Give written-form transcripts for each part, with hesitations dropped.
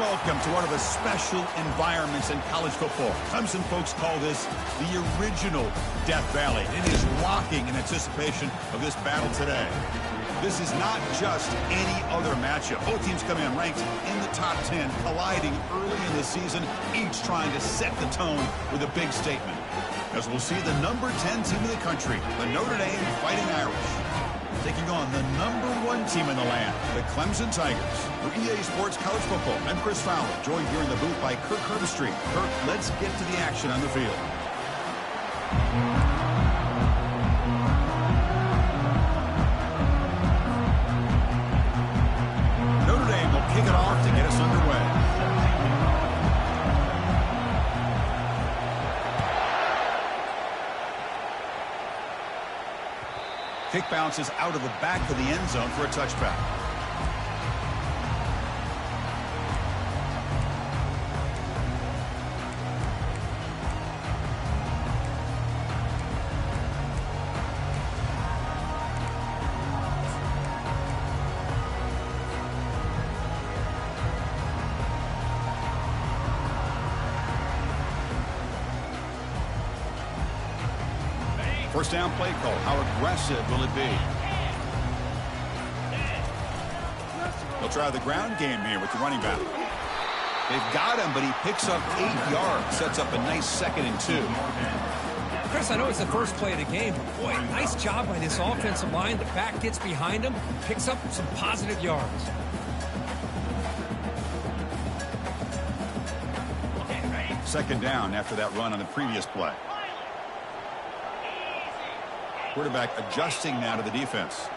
welcome to one of the special environments in college football. Clemson folks call this the original Death Valley. It is rocking in anticipation of this battle today. This is not just any other matchup. Both teams come in ranked in the top 10, colliding early in the season, each trying to set the tone with a big statement. As we'll see the number 10 team in the country, the Notre Dame Fighting Irish, taking on the number 1 team in the land, the Clemson Tigers. For EA Sports College Football, I'm Chris Fowler, joined here in the booth by Kirk Herbstreit. Kirk, let's get to the action on the field. Notre Dame will kick it off to get us underway. Kick bounces out of the back of the end zone for a touchback. First down play call. How aggressive will it be? They'll try the ground game here with the running back. They've got him, but he picks up 8 yards. Sets up a nice 2nd and 2. Chris, I know it's the first play of the game, but boy, nice job by this offensive line. The back gets behind him, picks up some positive yards. Second down after that run on the previous play. Quarterback adjusting now to the defense.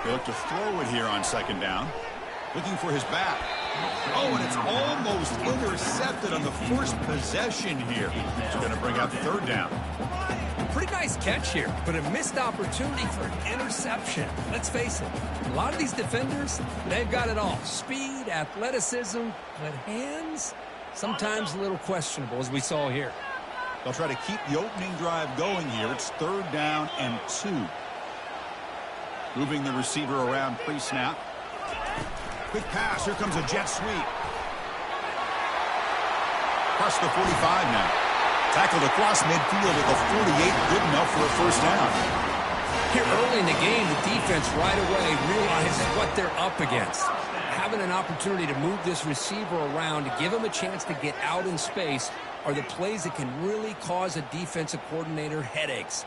They look to throw it here on second down. Looking for his back. Oh, and it's almost intercepted on the first possession here. It's going to bring up third down. Pretty nice catch here, but a missed opportunity for an interception. Let's face it, a lot of these defenders, they've got it all. Speed, athleticism, but hands, sometimes a little questionable, as we saw here. They'll try to keep the opening drive going here. It's third down and 2. Moving the receiver around pre-snap. Quick pass. Here comes a jet sweep. Across the 45 now. Tackled across midfield at the 48. Good enough for a first down. Here early in the game, the defense right away realizes what they're up against. Having an opportunity to move this receiver around to give him a chance to get out in space are the plays that can really cause a defensive coordinator headaches.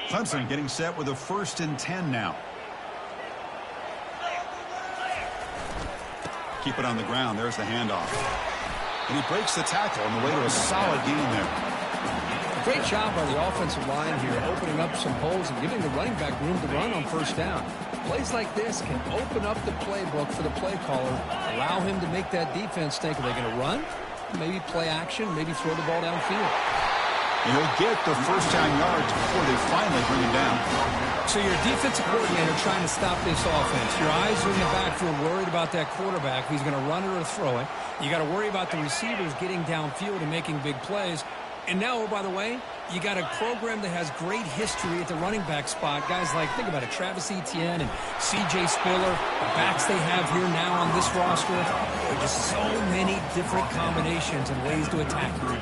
Clemson getting set with a 1st and 10 now. Keep it on the ground. There's the handoff. And he breaks the tackle on the way to a solid gain there. Great job by the offensive line here, opening up some holes and giving the running back room to run on first down. Plays like this can open up the playbook for the play caller, allow him to make that defense think, are they going to run? Maybe play action, maybe throw the ball downfield. And he'll get the first down yards before they finally bring him down. So you're a defensive coordinator trying to stop this offense. Your eyes are in the backfield worried about that quarterback who's going to run it or throw it. You got to worry about the receivers getting downfield and making big plays. And now, oh, by the way, you got a program that has great history at the running back spot. Guys like, think about it, Travis Etienne and C.J. Spiller, the backs they have here now on this roster. There are just so many different combinations and ways to attack you.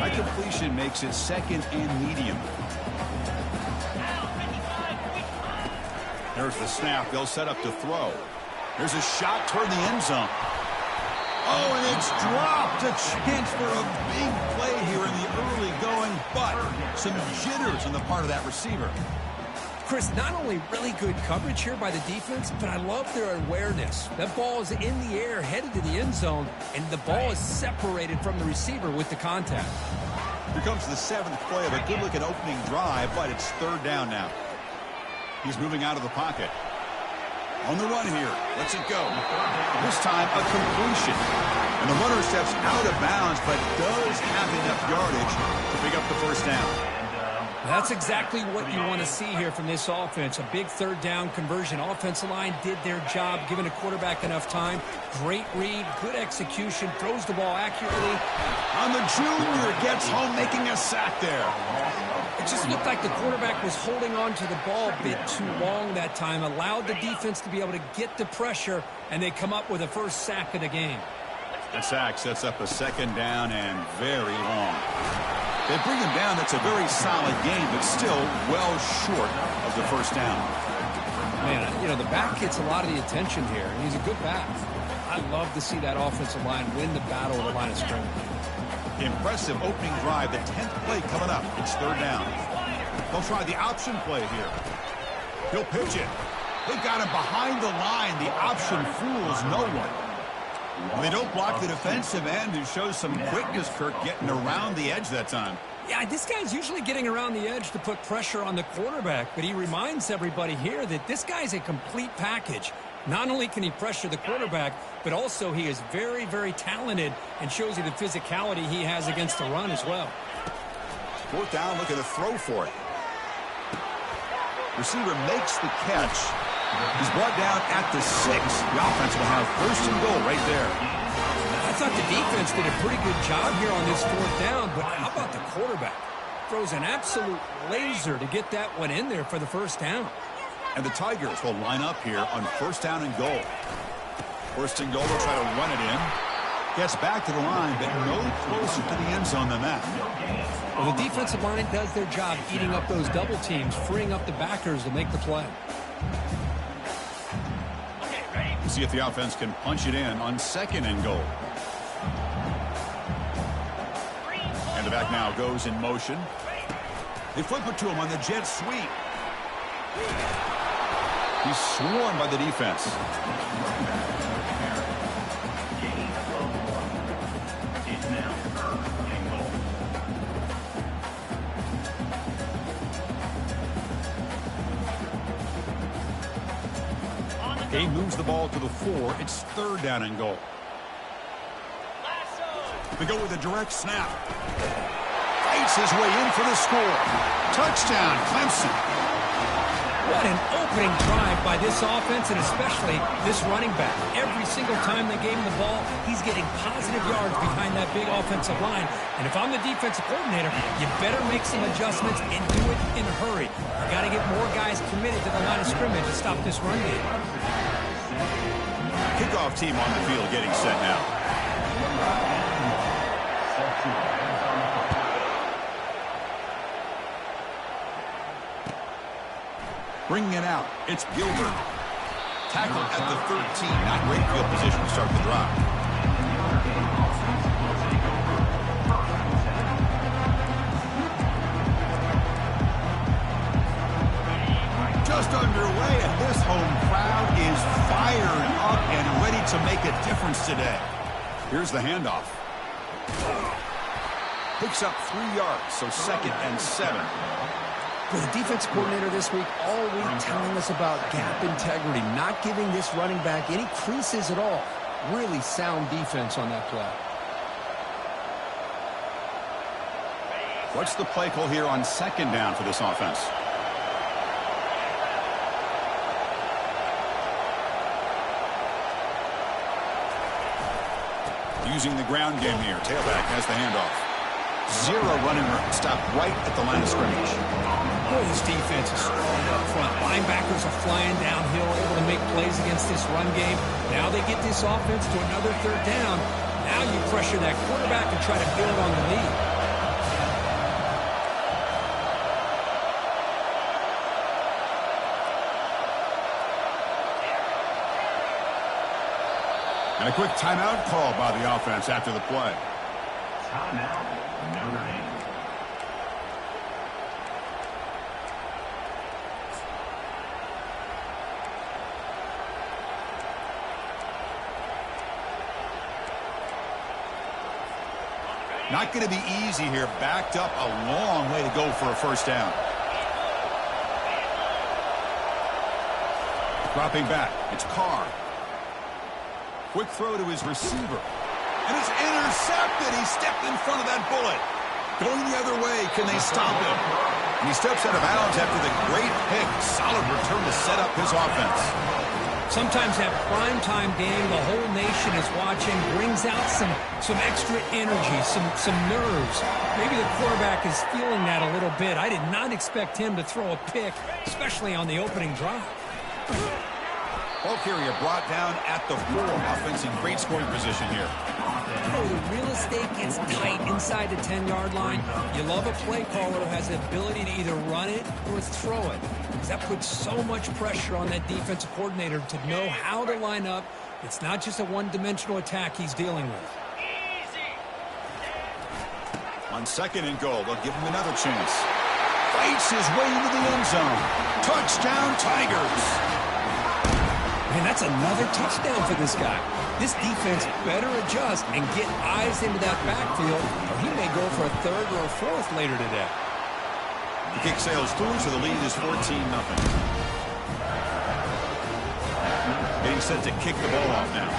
That completion makes it 2nd and medium. There's the snap. They'll set up to throw. There's a shot toward the end zone. Oh, and it's dropped. A chance for a big play here in the early going, but some jitters on the part of that receiver. Chris, not only really good coverage here by the defense, but I love their awareness. That ball is in the air, headed to the end zone, and the ball is separated from the receiver with the contact. Here comes the 7th play of a good-looking opening drive, but it's third down now. He's moving out of the pocket. On the run here. Lets it go. This time, a completion. And the runner steps out of bounds, but does have enough yardage to pick up the first down. That's exactly what you want to see here from this offense. A big third down conversion. Offensive line did their job, giving a quarterback enough time. Great read, good execution, throws the ball accurately. On the junior, gets home, making a sack there. It just looked like the quarterback was holding on to the ball a bit too long that time, allowed the defense to be able to get the pressure, and they come up with a first sack of the game. The sack sets up a second down and very long. They bring him down. That's a very solid game, but still well short of the first down. Man, you know, the back gets a lot of the attention here, and he's a good back. I love to see that offensive line win the battle of the line of scrimmage. Impressive opening drive. The 10th play coming up. It's third down. They'll try the option play here. He'll pitch it. They've got him behind the line. The option fools no one. They don't block the defensive end, who shows some quickness, Kirk, getting around the edge that time. Yeah, this guy's usually getting around the edge to put pressure on the quarterback, but he reminds everybody here that this guy's a complete package. Not only can he pressure the quarterback, but also he is very, very talented and shows you the physicality he has against the run as well. Fourth down, looking to throw for it. Receiver makes the catch. He's brought down at the 6. The offense will have first and goal right there. I thought the defense did a pretty good job here on this fourth down, but how about the quarterback? Throws an absolute laser to get that one in there for the first down. And the Tigers will line up here on first down and goal. First and goal, they'll try to run it in. Gets back to the line, but no closer to the end zone than that. Well, the defensive line does their job eating up those double teams, freeing up the backers to make the play. We'll see if the offense can punch it in on second and goal. And the back now goes in motion. They flip it to him on the jet sweep. He's swarmed by the defense. He moves the ball to the 4. It's third down and goal. They go with a direct snap. Fights his way in for the score. Touchdown, Clemson. What an opening drive by this offense, and especially this running back. Every single time they gave him the ball, he's getting positive yards behind that big offensive line. And if I'm the defensive coordinator, you better make some adjustments and do it in a hurry. You got to get more guys committed to the line of scrimmage to stop this run game. Kickoff team on the field getting set now. Bringing it out, it's Gilbert. Tackle at the 13. Not great field position to start the drive. Just underway, and this home crowd is fired up and ready to make a difference today. Here's the handoff. Picks up 3 yards, so second and 7. Well, the defense coordinator this week all week telling us about gap integrity, not giving this running back any creases at all. Really sound defense on that play. What's the play call here on second down for this offense? Using the ground game here. Tailback has the handoff. 0 running room. Stop right at the line of scrimmage. Boy, this defense is strong up front. Linebackers are flying downhill, able to make plays against this run game. Now they get this offense to another third down. Now you pressure that quarterback and try to build on the lead. And a quick timeout call by the offense after the play. Timeout, number 8. Not going to be easy here. Backed up a long way to go for a first down. Dropping back. It's Carr. Quick throw to his receiver. And it's intercepted. He stepped in front of that bullet. Going the other way. Can they stop him? And he steps out of bounds after the great pick. Solid return to set up his offense. Sometimes that primetime game, the whole nation is watching, brings out some extra energy, some nerves. Maybe the quarterback is feeling that a little bit. I did not expect him to throw a pick, especially on the opening drive. Ball carrier brought down at the 4. Offense in great scoring position here. You know, the real estate gets tight inside the 10-yard line. You love a play caller who has the ability to either run it or throw it, because that puts so much pressure on that defensive coordinator to know how to line up. It's not just a one-dimensional attack he's dealing with. On 2nd and goal, they'll give him another chance. Fights his way into the end zone. Touchdown, Tigers. And that's another touchdown for this guy. This defense better adjust and get eyes into that backfield, or he may go for a 3rd or a 4th later today. The kick sails through, so the lead is 14-0. Getting set to kick the ball off now.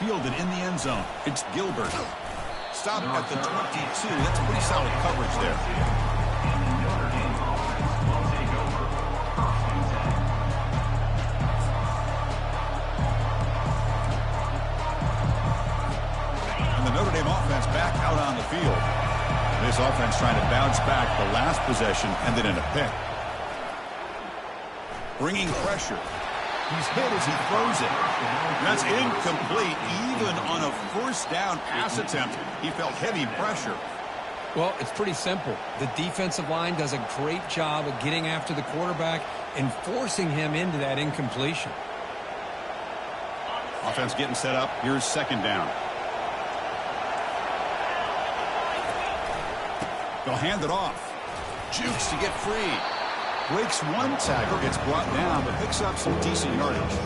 Fielded in the end zone. It's Gilbert. Stop at the 22. That's pretty solid coverage there. And the Notre Dame offense back out on the field. This offense trying to bounce back the last possession, ended in a pick. Bringing pressure. He's hit as he throws it. That's incomplete. Even on a 1st down pass attempt, he felt heavy pressure. Well, it's pretty simple. The defensive line does a great job of getting after the quarterback and forcing him into that incompletion. Offense getting set up. Here's 2nd down. They'll hand it off. Jukes to get free. Breaks one tackle, gets brought down, but picks up some decent yardage.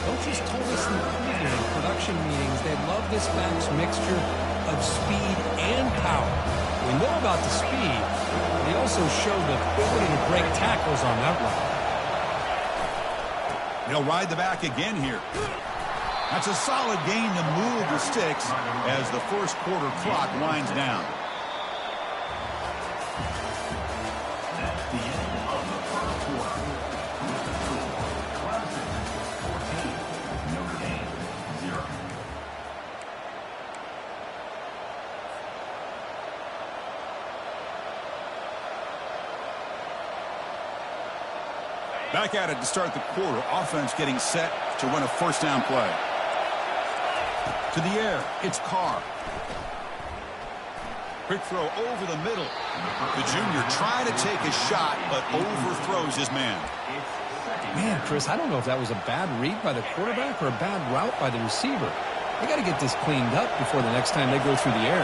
Coaches told us in production meetings they love this back's mixture of speed and power. We know about the speed, but he also showed the ability to break tackles on that one. They'll ride the back again here. That's a solid gain to move the sticks as the 1st quarter clock winds down. Back at it to start the quarter. Offense getting set to run a 1st down play. To the air. It's Carr. Quick throw over the middle. The junior trying to take a shot, but overthrows his man. Man, Chris, I don't know if that was a bad read by the quarterback or a bad route by the receiver. They got to get this cleaned up before the next time they go through the air.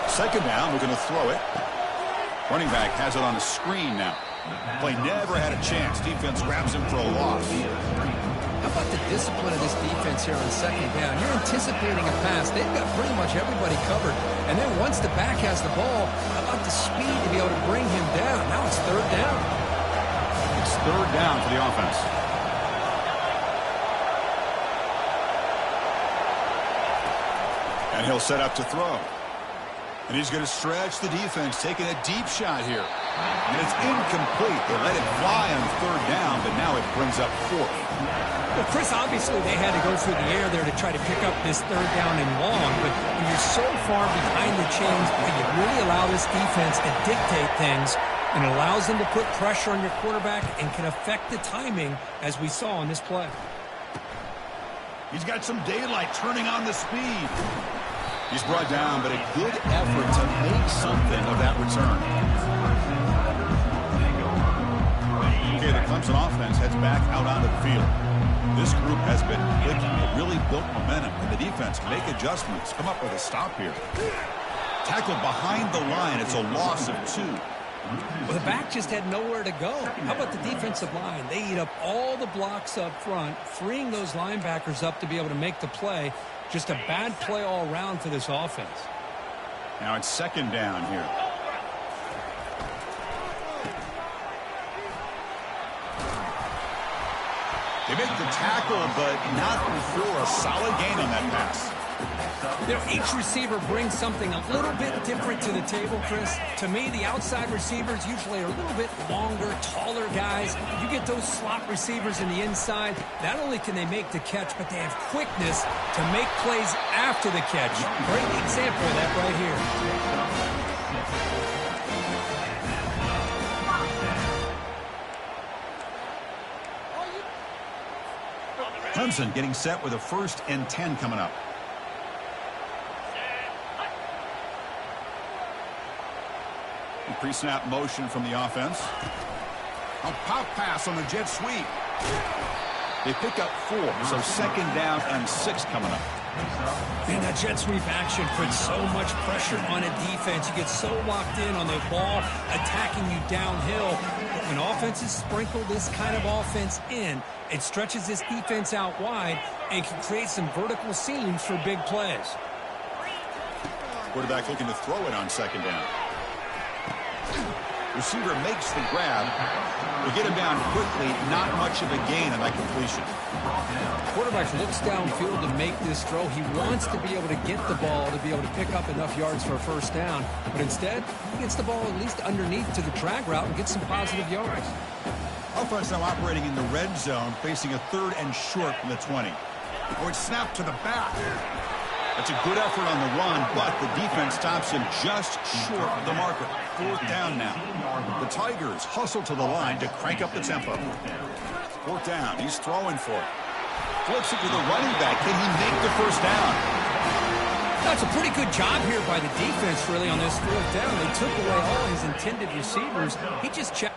2nd down. We're going to throw it. Running back has it on the screen now. Play never had a chance. Defense grabs him for a loss. How about the discipline of this defense here on 2nd down? You're anticipating a pass. They've got pretty much everybody covered. And then once the back has the ball, how about the speed to be able to bring him down? Now it's 3rd down. It's 3rd down for the offense. And he'll set up to throw. And he's going to stretch the defense, taking a deep shot here. And it's incomplete. They let it fly on 3rd down, but now it brings up 4th. Well, Chris, obviously they had to go through the air there to try to pick up this 3rd down and long. But when you're so far behind the chains, you really allow this defense to dictate things, and it allows them to put pressure on your quarterback and can affect the timing, as we saw in this play. He's got some daylight turning on the speed. He's brought down, but a good effort to make something of that return. Okay, the Clemson offense heads back out onto the field. This group has been clicking. It really built momentum. And the defense make adjustments. Come up with a stop here. Tackled behind the line. It's a loss of 2. Well, the back just had nowhere to go. How about the defensive line? They eat up all the blocks up front, freeing those linebackers up to be able to make the play. Just a bad play all around for this offense. Now it's 2nd down here. They make the tackle, but not before a solid gain on that pass. You know, each receiver brings something a little bit different to the table, Chris. To me, the outside receivers usually are a little bit longer, taller guys. You get those slot receivers in the inside, not only can they make the catch, but they have quickness to make plays after the catch. Great example of that right here. Clemson getting set with a 1st and 10 coming up. Pre-snap motion from the offense. A pop pass on the jet sweep. They pick up 4, so 2nd down and 6 coming up. Man, that jet sweep action puts so much pressure on a defense. You get so locked in on the ball attacking you downhill. But when offenses sprinkle this kind of offense in, it stretches this defense out wide and can create some vertical seams for big plays. Quarterback looking to throw it on 2nd down. Receiver makes the grab. We get him down quickly. Not much of a gain on that completion. Quarterback looks downfield to make this throw. He wants to be able to get the ball to be able to pick up enough yards for a 1st down. But instead, he gets the ball at least underneath to the drag route and gets some positive yards. Offense now operating in the red zone, facing a 3rd and short from the 20. Or it's snapped to the back. That's a good effort on the run, but the defense stops him just short of the marker. 4th down now. The Tigers hustle to the line to crank up the tempo. 4th down. He's throwing for it. Flips it to the running back. Can he make the 1st down? That's a pretty good job here by the defense, really, on this 4th down. They took away all his intended receivers. He just checked.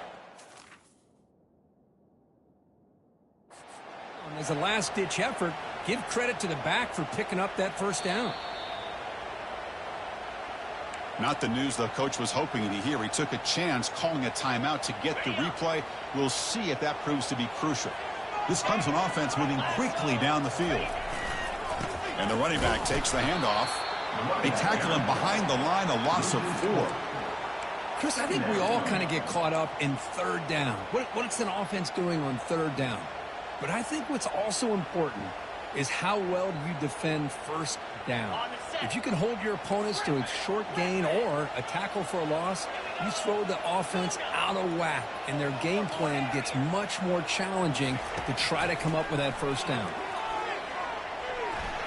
As a last-ditch effort, give credit to the back for picking up that 1st down. Not the news the coach was hoping to hear. He took a chance calling a timeout to get the replay. We'll see if that proves to be crucial. This comes an offense moving quickly down the field. And the running back takes the handoff. They tackle him behind the line, a loss of 4. Chris, I think we all kind of get caught up in 3rd down. What's an offense doing on 3rd down? But I think what's also important is how well you defend 1st down. If you can hold your opponents to a short gain or a tackle for a loss, you throw the offense out of whack, and their game plan gets much more challenging to try to come up with that 1st down.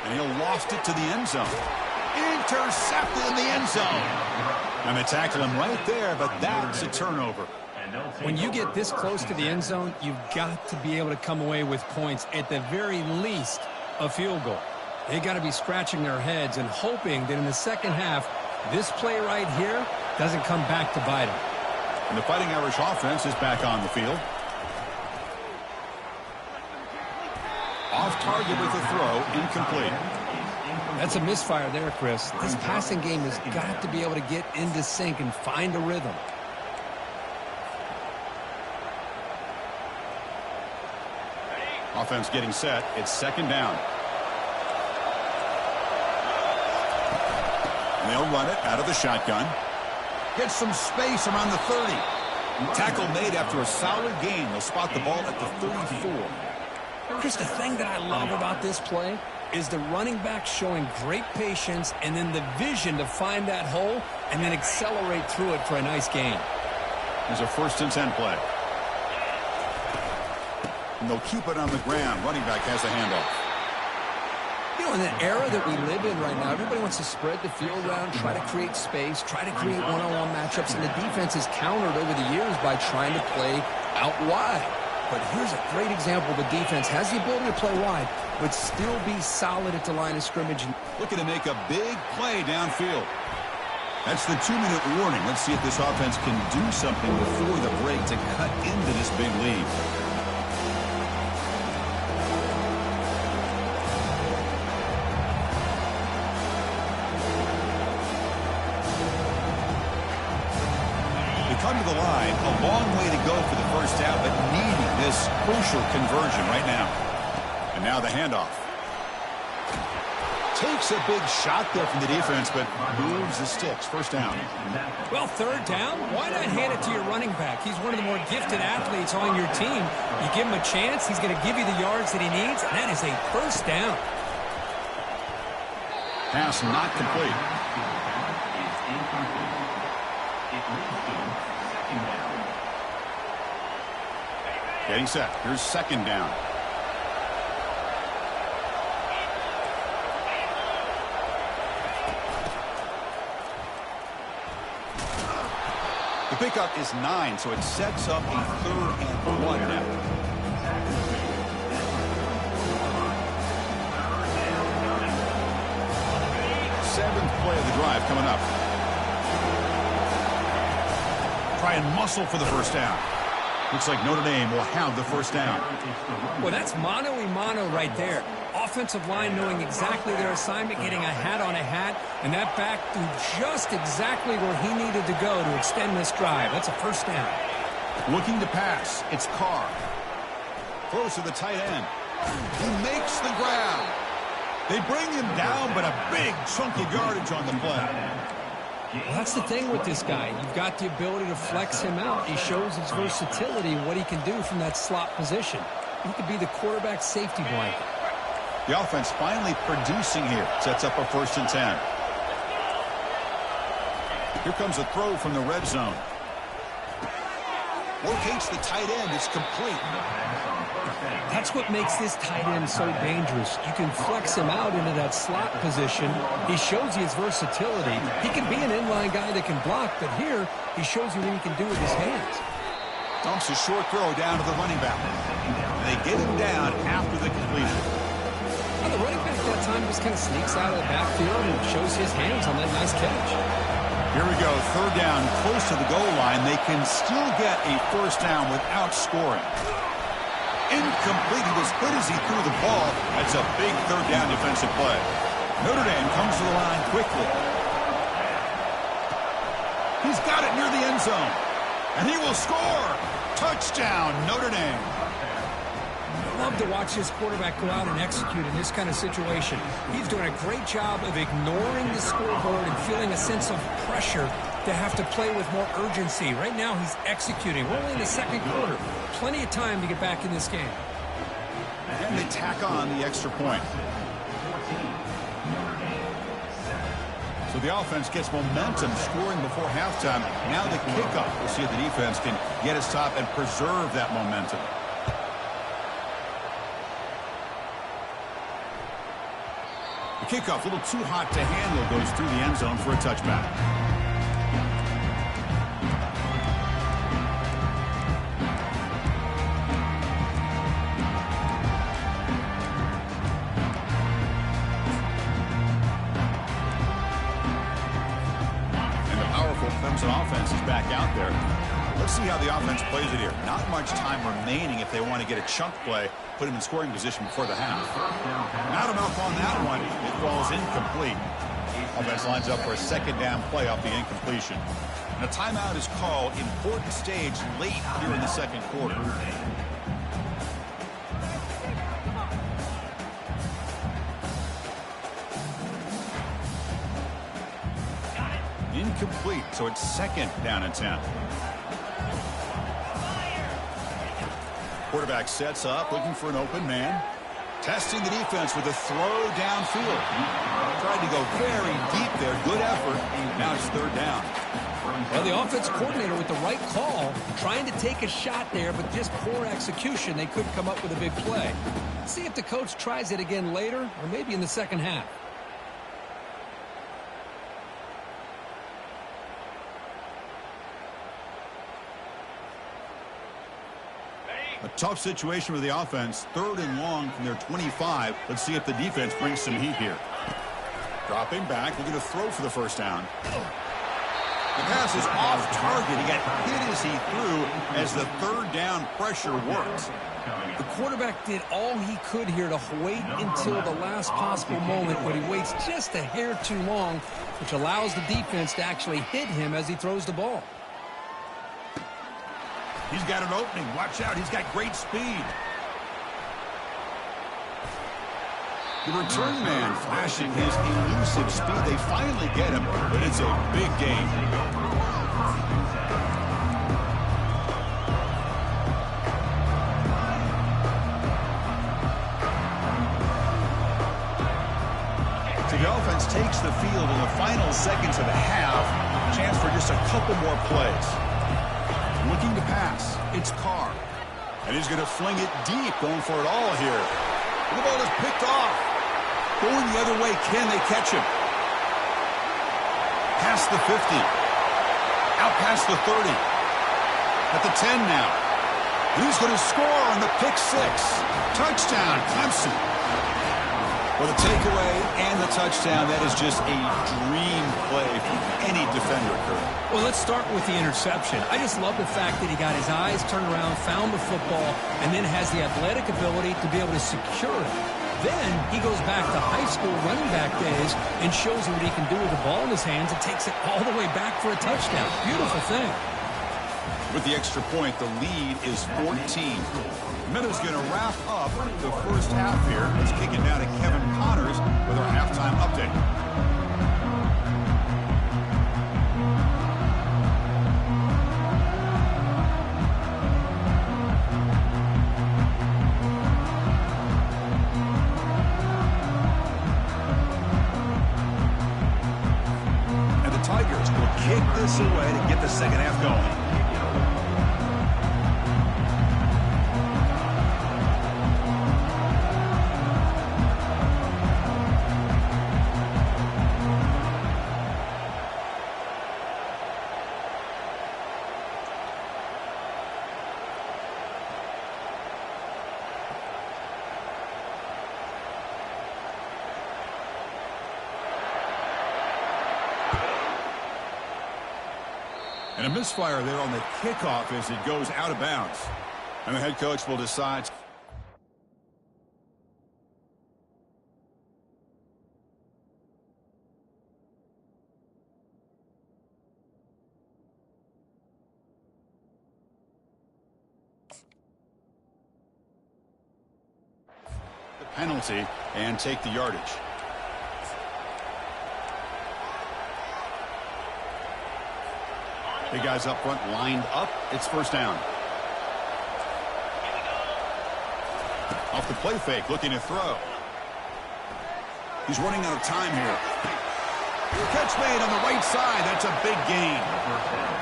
And he'll loft it to the end zone. Intercepted in the end zone. And they tackle him right there, but that's a turnover. When you get this close to the end zone, you've got to be able to come away with points, at the very least, a field goal. They got to be scratching their heads and hoping that in the 2nd half, this play right here doesn't come back to bite them. And the Fighting Irish offense is back on the field. Off target with the throw, incomplete. That's a misfire there, Chris. This passing game has got to be able to get into sync and find a rhythm. Offense getting set. It's 2nd down. And they'll run it out of the shotgun. Get some space around the 30. Tackle made after a solid gain. They'll spot the ball at the 34. Chris, the thing that I love about this play is the running back showing great patience and then the vision to find that hole and then accelerate through it for a nice gain. There's a 1st and 10 play. And they'll keep it on the ground. Running back has the handoff. You know, in the era that we live in right now, everybody wants to spread the field around, try to create space, try to create one-on-one matchups, and the defense has countered over the years by trying to play out wide. But here's a great example. The defense has the ability to play wide, but still be solid at the line of scrimmage. Looking to make a big play downfield. That's the 2-minute warning. Let's see if this offense can do something before the break to cut into this big lead. Come to the line, a long way to go for the 1st down, but needing this crucial conversion right now. And now the handoff. Takes a big shot there from the defense, but moves the sticks. First down. Well, third down, why not hand it to your running back? He's one of the more gifted athletes on your team. You give him a chance, he's going to give you the yards that he needs, and that is a first down. Pass not complete. Getting set. Here's second down. The pickup is 9, so it sets up a 3rd and 1 now. Seventh play of the drive coming up. Try and muscle for the first down. Looks like Notre Dame will have the first down. Well, that's mano-a-mano right there. Offensive line knowing exactly their assignment, getting a hat on a hat, and that back threw just exactly where he needed to go to extend this drive. That's a first down. Looking to pass. It's Carr. Throws to the tight end. He makes the grab. They bring him down, but a big chunk of yardage on the play. Well, that's the thing with this guy. You've got the ability to flex him out. He shows his versatility and what he can do from that slot position. He could be the quarterback safety blanket. The offense finally producing here. Sets up a 1st and 10. Here comes a throw from the red zone. Locates the tight end. It's complete. That's what makes this tight end so dangerous. You can flex him out into that slot position. He shows you his versatility. He can be an inline guy that can block, but here he shows you what he can do with his hands. Dumps a short throw down to the running back. And they get him down after the completion. Now the running back that time just kind of sneaks out of the backfield and shows his hands on that nice catch. Here we go. 3rd down, close to the goal line. They can still get a first down without scoring. Incomplete. He was good as he threw the ball. That's a big 3rd down defensive play. Notre Dame comes to the line quickly. He's got it near the end zone. And he will score. Touchdown, Notre Dame. Love to watch his quarterback go out and execute in this kind of situation. He's doing a great job of ignoring the scoreboard and feeling a sense of pressure to have to play with more urgency. Right now he's executing. We're only in the second quarter. Plenty of time to get back in this game. And they tack on the extra point. So the offense gets momentum scoring before halftime. Now the kickoff. We'll see if the defense can get his top and preserve that momentum. The kickoff, a little too hot to handle, goes through the end zone for a touchback. And the powerful Clemson offense is back out there. Let's see how the offense plays it here. Not much time remaining if they want to get a chunk play, put him in scoring position before the half. Not enough on that one. It falls incomplete. Offense lines up for a 2nd down play off the incompletion. And a timeout is called. Important stage late here in the second quarter. Incomplete, so it's 2nd down and 10. Quarterback sets up, looking for an open man. Testing the defense with a throw downfield. Tried to go very deep there. Good effort. Now it's 3rd down. Well, the offense coordinator with the right call, trying to take a shot there, but just poor execution. They couldn't come up with a big play. See if the coach tries it again later, or maybe in the second half. A tough situation for the offense. 3rd and long from their 25. Let's see if the defense brings some heat here. Dropping back, looking to throw for the first down. The pass is off target. He got hit as he threw as the 3rd down pressure works. The quarterback did all he could here to wait until the last possible moment, but he waits just a hair too long, which allows the defense to actually hit him as he throws the ball. He's got an opening. Watch out. He's got great speed. The return man flashing his elusive speed. They finally get him, but it's a big gain. So the offense takes the field in the final seconds of the half. Chance for just a couple more plays. Looking to pass. It's Carr. And he's going to fling it deep, going for it all here. The ball is picked off. Going the other way, can they catch him? Past the 50. Out past the 30. At the 10 now. And he's going to score on the pick six. Touchdown, Clemson. Well, the takeaway and the touchdown, that is just a dream play from any defender, Kurt. Well, let's start with the interception. I just love the fact that he got his eyes turned around, found the football, and then has the athletic ability to be able to secure it. Then he goes back to high school running back days and shows you what he can do with the ball in his hands and takes it all the way back for a touchdown. Beautiful thing. With the extra point, the lead is 14. Meadows going to wrap up the first half here. Let's kick it down to Kevin Connors with our halftime update. And the Tigers will kick this away to get the second half going. And a misfire there on the kickoff as it goes out of bounds. And the head coach will decide. The penalty and take the yardage. Big guys up front lined up. It's first down. Off the play fake, looking to throw. He's running out of time here. Catch made on the right side. That's a big gain.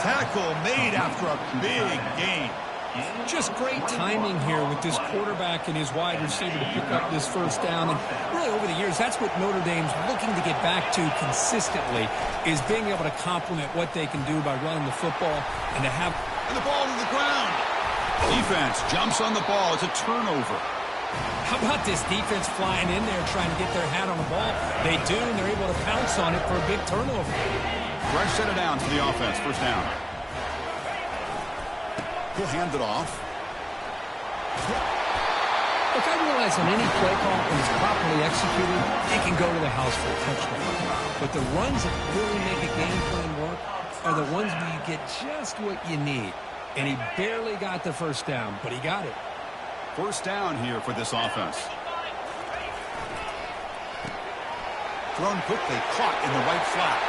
Tackle made after a big gain. Just great timing here with this quarterback and his wide receiver to pick up this first down. And really over the years, that's what Notre Dame's looking to get back to consistently, is being able to complement what they can do by running the football and to have... And the ball to the ground. Defense jumps on the ball. It's a turnover. How about this defense flying in there trying to get their hat on the ball? They do, and they're able to pounce on it for a big turnover. Fresh set of downs for the offense. First down. He'll hand it off. Look, I realize on any play call, when it's properly executed, it can go to the house for a touchdown. But the runs that really make a game plan work are the ones where you get just what you need. And he barely got the first down, but he got it. First down here for this offense. Thrown quickly, caught in the right flat.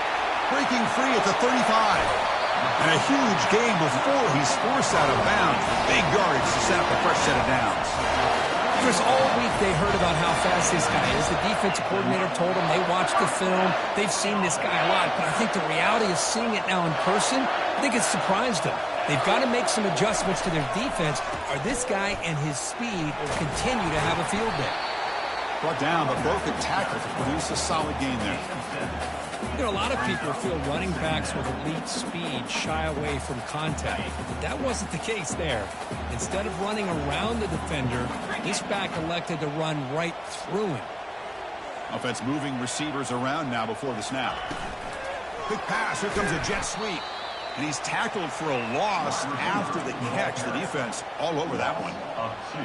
Breaking free at the 35. And a huge gain before he's forced out of bounds. Big yardage to set up a fresh set of downs. Chris, all week they heard about how fast this guy is. The defensive coordinator told them they watched the film. They've seen this guy a lot. But I think the reality of seeing it now in person, I think it's surprised them. They've got to make some adjustments to their defense, or this guy and his speed will continue to have a field day. Brought down, but broke a tackle to produce a solid gain there. You know, a lot of people feel running backs with elite speed shy away from contact. But that wasn't the case there. Instead of running around the defender, this back elected to run right through him. Offense moving receivers around now before the snap. Quick pass. Here comes a jet sweep. And he's tackled for a loss after the catch. The defense all over that one.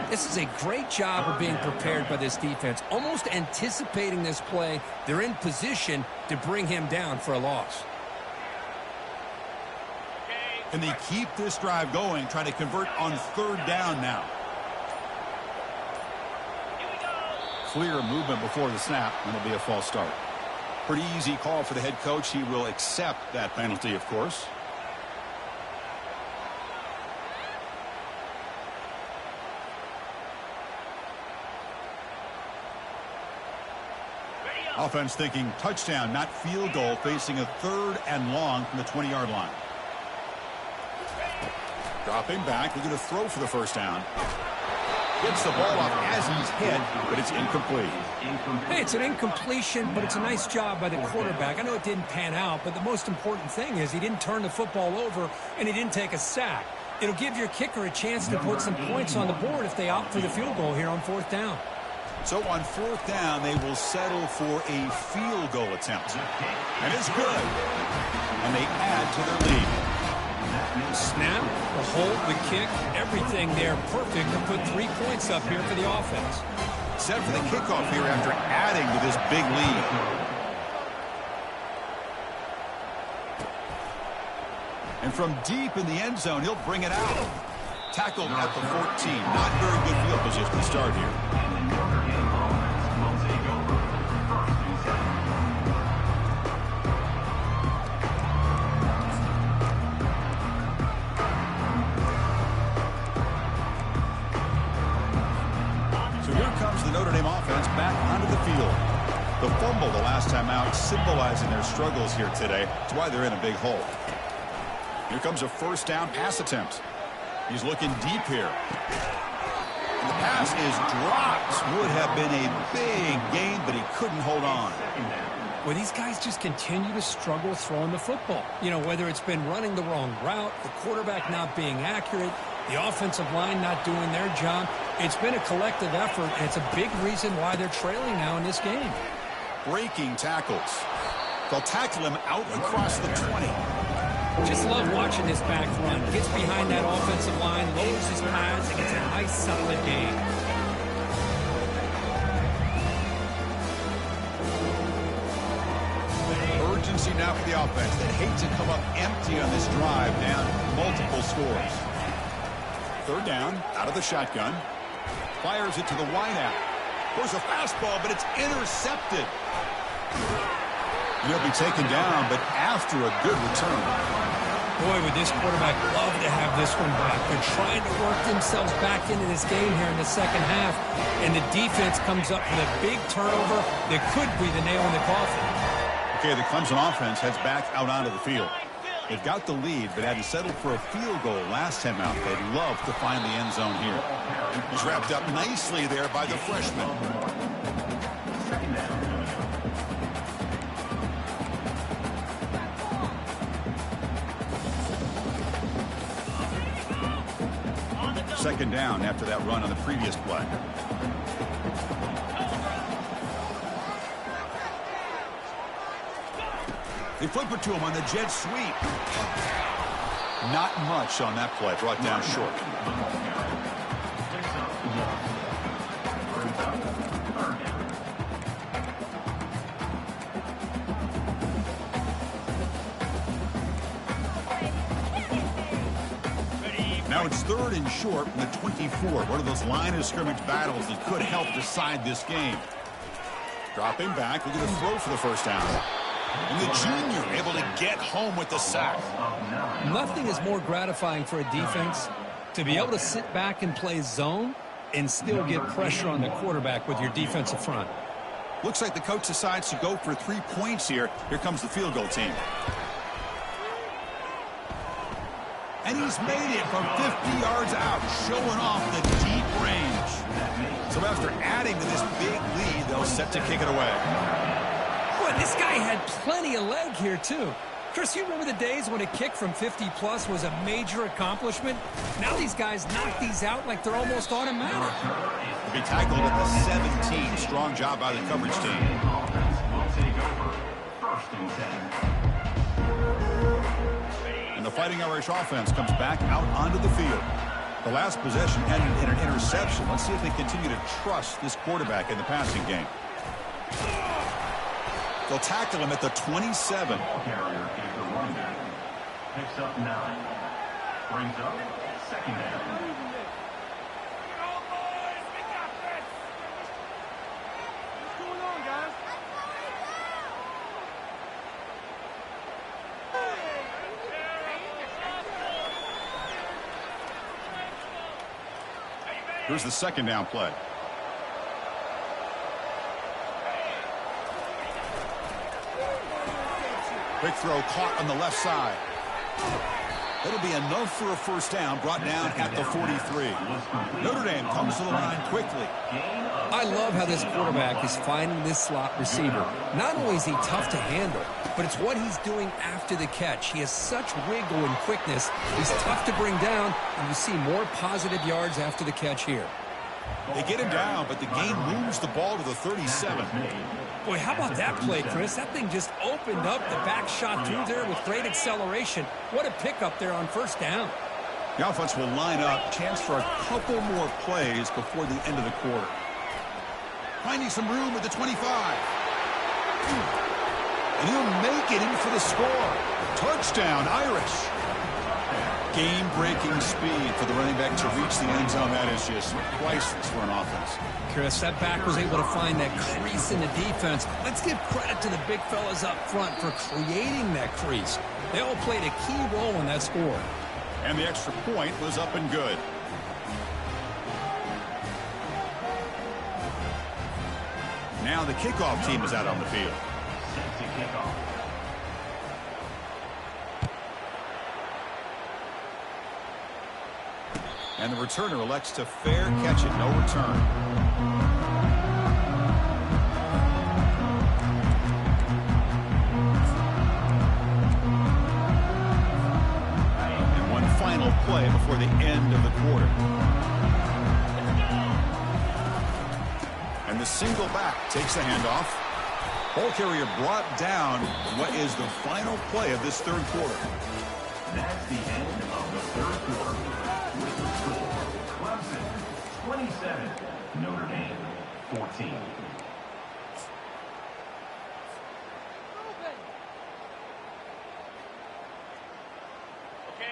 This is a great job of being prepared by this defense. Almost anticipating this play, they're in position to bring him down for a loss. Can they keep this drive going, trying to convert on third down now? clear movement before the snap, and it'll be a false start. Pretty easy call for the head coach. He will accept that penalty, of course. Offense thinking touchdown, not field goal, facing a 3rd and long from the 20-yard line. Dropping back, looking to throw for the first down. Gets the ball off as he's hit, but it's incomplete. Hey, it's an incompletion, but it's a nice job by the quarterback. I know it didn't pan out, but the most important thing is he didn't turn the football over and he didn't take a sack. It'll give your kicker a chance to put some points on the board if they opt for the field goal here on 4th down. So on 4th down, they will settle for a field goal attempt. And it's good. And they add to their lead. The snap, the hold, the kick, everything there perfect to put 3 points up here for the offense. Set for the kickoff here after adding to this big lead. And from deep in the end zone, he'll bring it out. Tackled at the 14. Not very good field position to start here. Notre Dame offense back onto the field. The fumble the last time out symbolizing their struggles here today. That's why they're in a big hole. Here comes a 1st down pass attempt. He's looking deep here. And the pass is dropped. Would have been a big gain, but he couldn't hold on. Well, these guys just continue to struggle throwing the football. You know, whether it's been running the wrong route, the quarterback not being accurate, the offensive line not doing their job. It's been a collective effort, and it's a big reason why they're trailing now in this game. Breaking tackles. They'll tackle him out across the 20. Just love watching this back run. Gets behind that offensive line, lowers his pads, and gets a nice, solid gain. Urgency now for the offense. They hate to come up empty on this drive, down multiple scores. 3rd down, out of the shotgun. Fires it to the wideout. Goes a fastball, but it's intercepted. He'll be taken down, but after a good return. Boy, would this quarterback love to have this one back. They're trying to work themselves back into this game here in the 2nd half, and the defense comes up with a big turnover that could be the nail in the coffin. Okay, the Clemson offense heads back out onto the field. They've got the lead, but had to settle for a field goal last time out. They'd love to find the end zone here. He's wrapped up nicely there by the freshman. Second down after that run on the previous play. They flip it to him on the jet sweep. Not much on that play. Brought down short. Now it's 3rd and short from the 24. One of those line of scrimmage battles that could help decide this game. Dropping back, looking to throw for the 1st down. And the junior able to get home with the sack. Nothing is more gratifying for a defense to be able to sit back and play zone and still get pressure on the quarterback with your defensive front. Looks like the coach decides to go for 3 points here. Here comes the field goal team. And he's made it from 50 yards out, showing off the deep range. So after adding to this big lead, they'll set to kick it away. Boy, this guy had plenty of leg here, too. Chris, you remember the days when a kick from 50-plus was a major accomplishment? Now these guys knock these out like they're almost automatic. To be tackled at the 17. Strong job by the coverage team. And the Fighting Irish offense comes back out onto the field. The last possession ended in an interception. Let's see if they continue to trust this quarterback in the passing game. They'll tackle him at the 27. Carrier is the running back. Picks up 9. Brings up 2nd down. Here's the second down play. Quick throw caught on the left side. It'll be enough for a first down, brought down at the 43. Notre Dame comes to the line quickly. I love how this quarterback is finding this slot receiver. Not only is he tough to handle, but it's what he's doing after the catch. He has such wiggle and quickness. He's tough to bring down, and you see more positive yards after the catch here. They get him down, but the gain moves the ball to the 37. Boy, how about that play, Chris? That thing just opened up. The back shot through there with great acceleration. What a pickup there on first down. The offense will line up. Chance for a couple more plays before the end of the quarter. Finding some room at the 25. And he'll make it in for the score. Touchdown, Irish. Game-breaking speed for the running back to reach the end zone. That is just priceless for an offense. Chris, that back was able to find that crease in the defense. Let's give credit to the big fellas up front for creating that crease. They all played a key role in that score. And the extra point was up and good. Now the kickoff team is out on the field. Set to kick off. And the returner elects to fair catch it, no return. And one final play before the end of the quarter. And the single back takes the handoff. Ball carrier brought down. What is the final play of this third quarter? That's the end of the third quarter. With the score, Clemson 27, Notre Dame 14.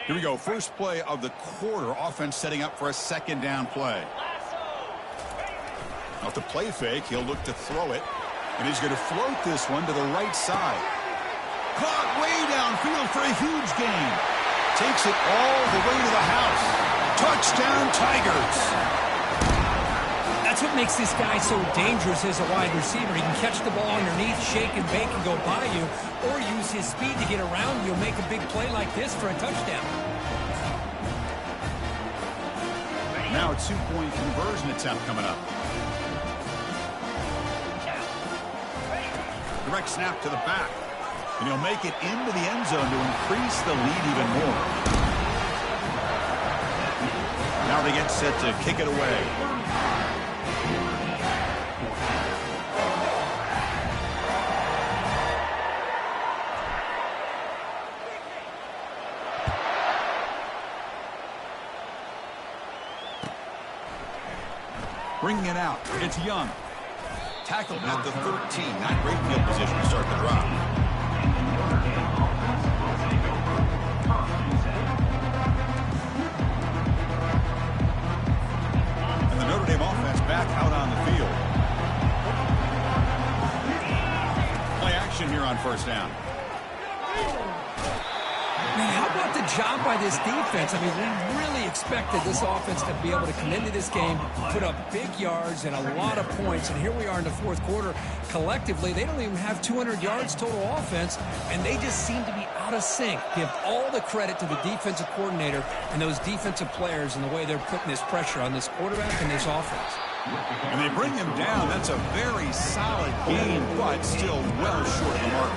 Here we go. First play of the quarter. Offense setting up for a second down play. Off the play fake, he'll look to throw it. And he's going to float this one to the right side. Caught way downfield for a huge gain. Takes it all the way to the house. Touchdown, Tigers. That's what makes this guy so dangerous as a wide receiver. He can catch the ball underneath, shake and bake and go by you, or use his speed to get around you and make a big play like this for a touchdown. Now a two-point conversion attempt coming up. Direct snap to the back. And he'll make it into the end zone to increase the lead even more. Now they get set to kick it away. Bringing it out. It's Young. Tackled at the 13. Not great field position to start the drive. And the Notre Dame offense back out on the field. Play action here on first down. Man, how about the job by this defense? I mean, we really expected this offense to be able to come into this game, put up big yards and a lot of points, and here we are in the fourth quarter. Collectively, they don't even have 200 yards total offense, and they just seem to be out of sync. Give all the credit to the defensive coordinator and those defensive players and the way they're putting this pressure on this quarterback and this offense. And they bring him down. That's a very solid game, but still well short of the mark.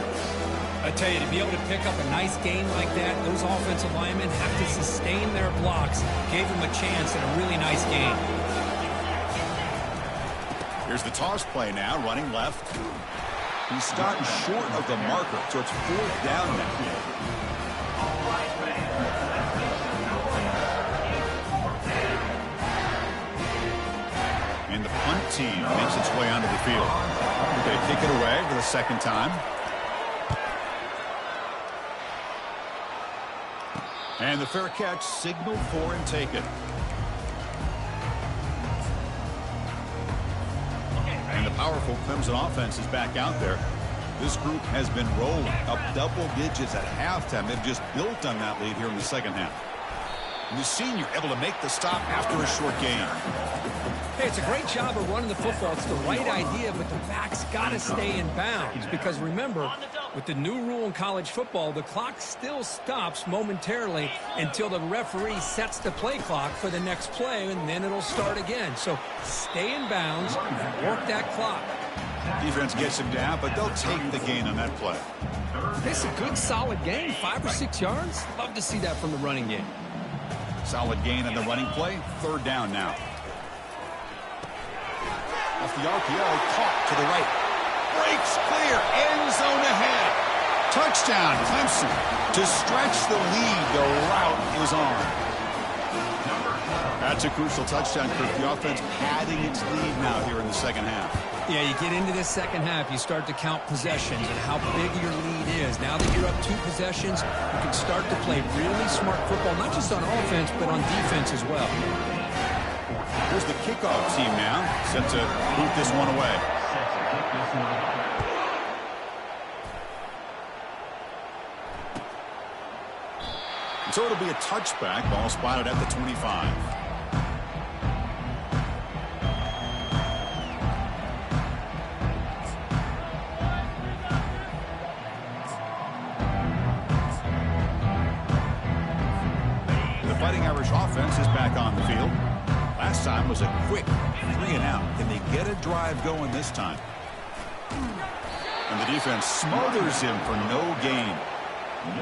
I tell you, to be able to pick up a nice game like that, those offensive linemen have to sustain their blocks. Gave them a chance in a really nice game. Here's the toss play now, running left. He's starting short of the marker, so it's fourth down now. And the punt team makes its way onto the field. They kick it away for the second time. And the fair catch signaled for and taken. And the powerful Clemson offense is back out there. This group has been rolling up double digits at halftime. They've just built on that lead here in the second half. And the senior able to make the stop after a short gain. Hey, it's a great job of running the football. It's the right idea, but the back's got to stay in bounds. Because remember, with the new rule in college football, the clock still stops momentarily until the referee sets the play clock for the next play, and then it'll start again. So stay in bounds and work that clock. Defense gets him down, but they'll take the gain on that play. It's a good, solid gain, 5 or 6 yards. Love to see that from the running game. Solid gain on the running play. 3rd down now. Off the RPO, caught to the right. Breaks clear, end zone ahead. Touchdown, Clemson. To stretch the lead, the route is on. That's a crucial touchdown, Kirk. The offense padding its lead now here in the second half. Yeah, you get into this second half, you start to count possessions and how big your lead is. Now that you're up 2 possessions, you can start to play really smart football, not just on offense, but on defense as well. Here's the kickoff team now, set to boot this one away. And so it'll be a touchback, ball spotted at the 25. The Fighting Irish offense is back on the field. Last time was a quick 3-and-out. Can they get a drive going this time? And the defense smothers him for no gain.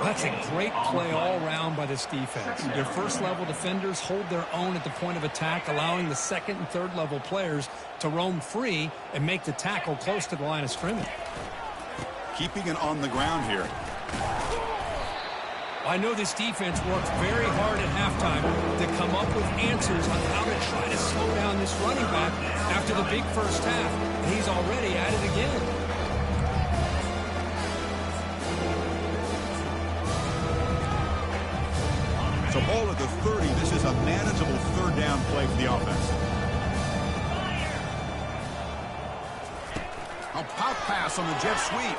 That's a great play all around by this defense. Their first-level defenders hold their own at the point of attack, allowing the second- and third-level players to roam free and make the tackle close to the line of scrimmage. Keeping it on the ground here. I know this defense worked very hard at halftime to come up with answers on how to try to slow down this running back after the big first half. And he's already at it again. So ball at the 30. This is a manageable 3rd down play for the offense. A pop pass on the jet sweep.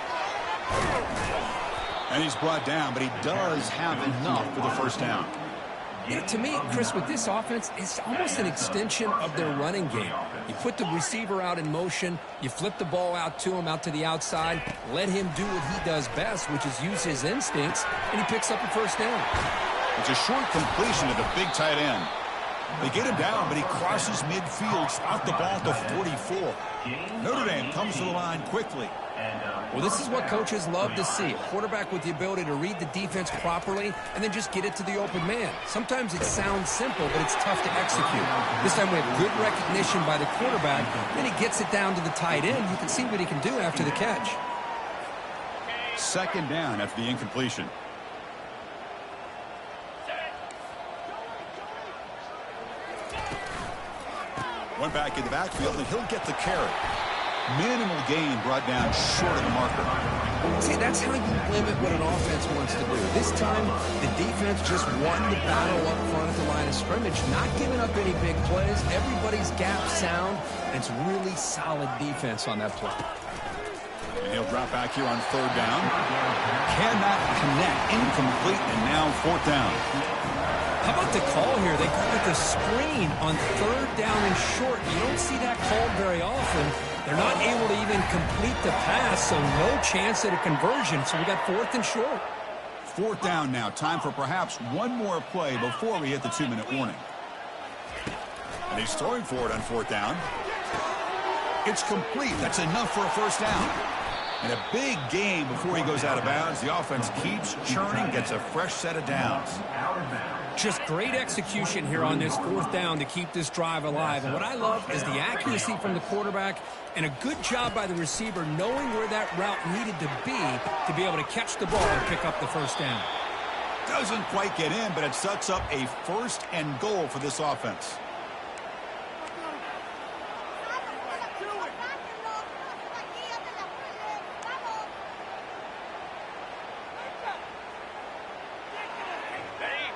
And he's brought down, but he does have enough for the 1st down. You know, to me, Chris, with this offense, it's almost an extension of their running game. You put the receiver out in motion, you flip the ball out to him, out to the outside, let him do what he does best, which is use his instincts, and he picks up a 1st down. It's a short completion to the big tight end. They get him down, but he crosses midfield, out the ball to 44. Notre Dame comes to the line quickly. Well, this is what coaches love to see. A quarterback with the ability to read the defense properly and then just get it to the open man. Sometimes it sounds simple, but it's tough to execute. This time we have good recognition by the quarterback. Then he gets it down to the tight end. You can see what he can do after the catch. 2nd down after the incompletion. One back in the backfield, and he'll get the carry. Minimal gain brought down short of the marker. See, that's how you limit what an offense wants to do. This time, the defense just won the battle up front at the line of scrimmage, not giving up any big plays. Everybody's gap sound, and it's really solid defense on that play. And he'll drop back here on 3rd down. Cannot connect. Incomplete, and now 4th down. How about the call here? They go with the screen on 3rd down and short. You don't see that called very often. They're not able to even complete the pass, so no chance at a conversion. So we got 4th and short. 4th down now. Time for perhaps one more play before we hit the 2-minute warning. And he's throwing for it on 4th down. It's complete. That's enough for a 1st down. And a big gain before he goes out of bounds. The offense keeps churning, gets a fresh set of downs. Just great execution here on this 4th down to keep this drive alive. And what I love is the accuracy from the quarterback and a good job by the receiver knowing where that route needed to be able to catch the ball and pick up the 1st down. Doesn't quite get in, but it sets up a 1st and goal for this offense.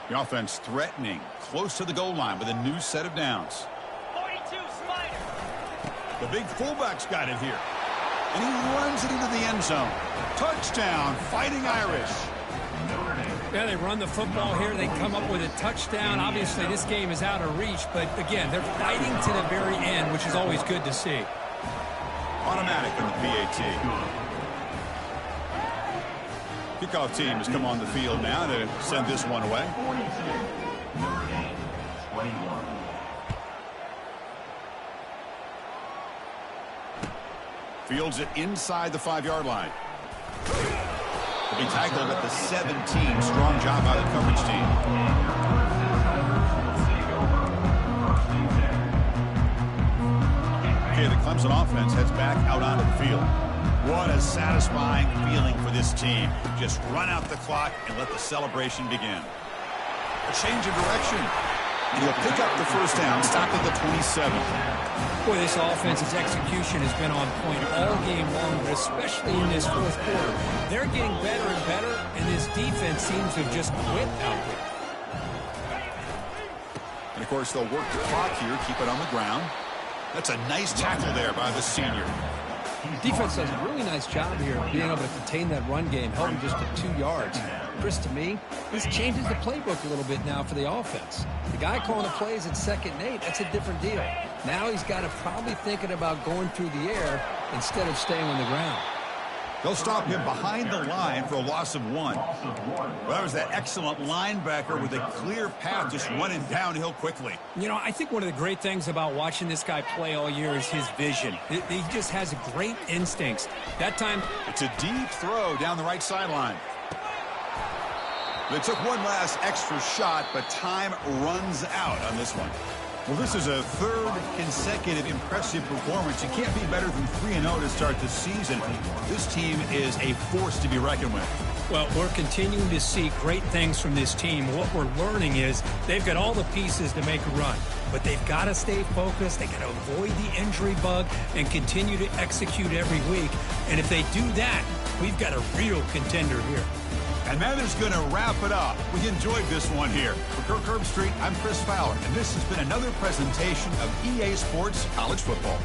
The offense threatening, close to the goal line with a new set of downs. 42, Spider. The big fullback's got it here. And he runs it into the end zone. Touchdown, Fighting Irish. Yeah, they run the football here. They come up with a touchdown. Obviously, this game is out of reach, but again, they're fighting to the very end, which is always good to see. Automatic in the PAT. Kickoff team has come on the field now to send this one away. 42. Notre Dame, 21. Fields it inside the 5-yard line. Will be tackled at the 17. Strong job by the coverage team. Okay, the Clemson offense heads back out onto the field. What a satisfying feeling for this team. Just run out the clock and let the celebration begin. A change of direction. And he'll pick up the first down, stop at the 27. Boy, this offense's execution has been on point all game long, but especially in this fourth quarter. They're getting better and better, and this defense seems to have just quit out there. And, of course, they'll work the clock here, keep it on the ground. That's a nice tackle there by the senior. Defense does a really nice job here of being able to contain that run game, held him just to 2 yards. Chris, to me, this changes the playbook a little bit now for the offense. The guy calling the plays at 2nd and 8, that's a different deal. Now he's got to probably thinking about going through the air instead of staying on the ground. They'll stop him behind the line for a loss of 1. Well, that was that excellent linebacker with a clear path just running downhill quickly. You know, I think one of the great things about watching this guy play all year is his vision. He just has great instincts. That time, it's a deep throw down the right sideline. They took one last extra shot, but time runs out on this one. Well, this is a 3rd consecutive impressive performance. You can't be better than 3-0 to start the season. This team is a force to be reckoned with. Well, we're continuing to see great things from this team. What we're learning is they've got all the pieces to make a run, but they've got to stay focused. They got to avoid the injury bug and continue to execute every week. And if they do that, we've got a real contender here. And that is going to wrap it up. We enjoyed this one here. For Kirk Herbstreit, I'm Chris Fowler, and this has been another presentation of EA Sports College Football.